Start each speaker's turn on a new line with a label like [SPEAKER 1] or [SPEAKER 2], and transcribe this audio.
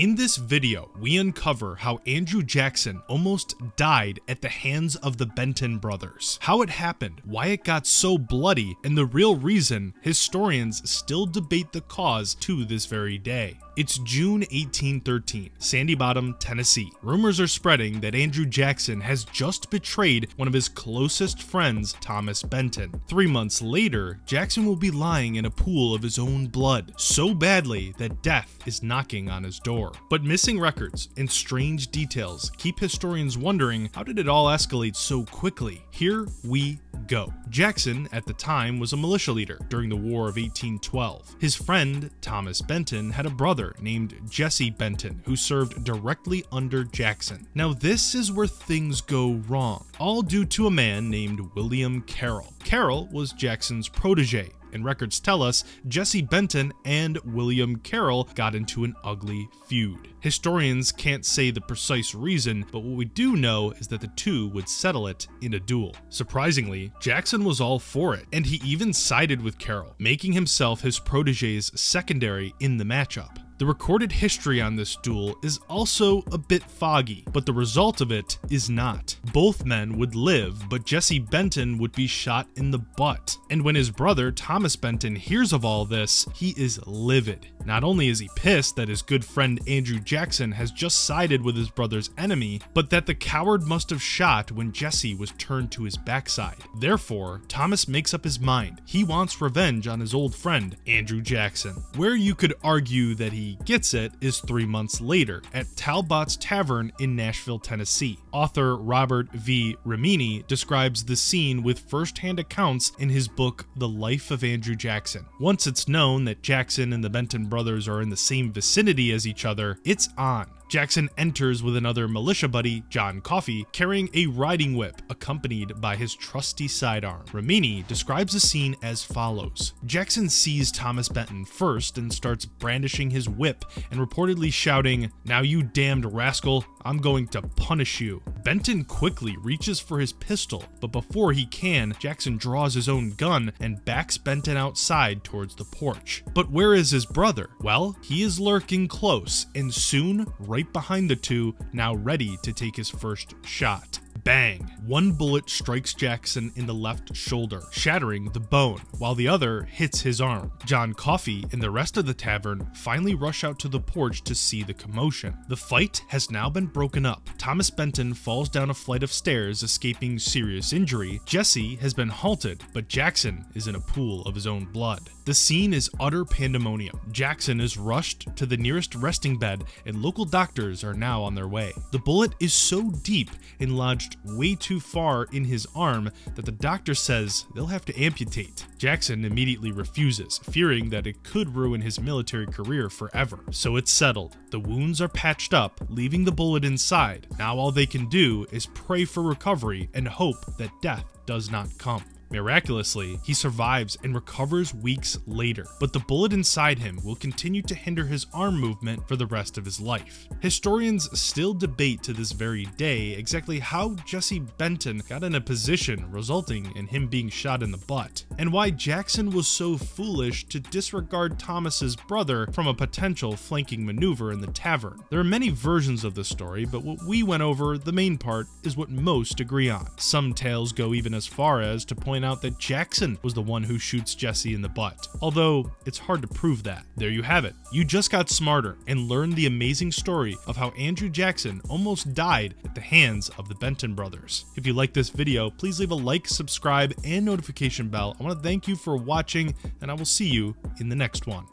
[SPEAKER 1] In this video, we uncover how Andrew Jackson almost died at the hands of the Benton brothers, how it happened, why it got so bloody, and the real reason historians still debate the cause to this very day. It's June 1813, Sandy Bottom, Tennessee. Rumors are spreading that Andrew Jackson has just betrayed one of his closest friends, Thomas Benton. 3 months later, Jackson will be lying in a pool of his own blood, so badly that death is knocking on his door. But missing records and strange details keep historians wondering, how did it all escalate so quickly? Here we go. Jackson, at the time, was a militia leader during the War of 1812. His friend, Thomas Benton, had a brother named Jesse Benton who served directly under Jackson. Now this is where things go wrong, all due to a man named William Carroll. Carroll was Jackson's protege, and records tell us Jesse Benton and William Carroll got into an ugly feud. Historians can't say the precise reason, but what we do know is that the two would settle it in a duel. Surprisingly, Jackson was all for it, and he even sided with Carroll, making himself his protege's secondary in the matchup. The recorded history on this duel is also a bit foggy, but the result of it is not. Both men would live, but Jesse Benton would be shot in the butt. And when his brother, Thomas Benton, hears of all this, he is livid. Not only is he pissed that his good friend Andrew Jackson has just sided with his brother's enemy, but that the coward must have shot when Jesse was turned to his backside. Therefore, Thomas makes up his mind. He wants revenge on his old friend, Andrew Jackson. Where you could argue that he gets it is 3 months later at Talbot's Tavern in Nashville, Tennessee. Author Robert V. Rimini describes the scene with first-hand accounts in his book The Life of Andrew Jackson. Once it's known that Jackson and the Benton brothers are in the same vicinity as each other, it's on. Jackson enters with another militia buddy, John Coffey, carrying a riding whip accompanied by his trusty sidearm. Rimini describes the scene as follows. Jackson sees Thomas Benton first and starts brandishing his whip and reportedly shouting, "Now you damned rascal, I'm going to punish you." Benton quickly reaches for his pistol, but before he can, Jackson draws his own gun and backs Benton outside towards the porch. But where is his brother? Well, he is lurking close, and soon, right behind the two, now ready to take his first shot. Bang! One bullet strikes Jackson in the left shoulder, shattering the bone, while the other hits his arm. John Coffey and the rest of the tavern finally rush out to the porch to see the commotion. The fight has now been broken up. Thomas Benton falls down a flight of stairs, escaping serious injury. Jesse has been halted, but Jackson is in a pool of his own blood. The scene is utter pandemonium. Jackson is rushed to the nearest resting bed, and local doctors are now on their way. The bullet is so deep and lodged way too far in his arm that the doctor says they'll have to amputate. Jackson immediately refuses, fearing that it could ruin his military career forever. So it's settled. The wounds are patched up, leaving the bullet inside. Now all they can do is pray for recovery and hope that death does not come. Miraculously, he survives and recovers weeks later, but the bullet inside him will continue to hinder his arm movement for the rest of his life. Historians still debate to this very day exactly how Jesse Benton got in a position resulting in him being shot in the butt, and why Jackson was so foolish to disregard Thomas's brother from a potential flanking maneuver in the tavern. There are many versions of the story, but what we went over, the main part, is what most agree on. Some tales go even as far as to point out that Jackson was the one who shoots Jesse in the butt, although it's hard to prove that. There you have it. You just got smarter and learned the amazing story of how Andrew Jackson almost died at the hands of the Benton brothers. If you like this video, please leave a like, subscribe, and notification bell. I want to thank you for watching, and I will see you in the next one.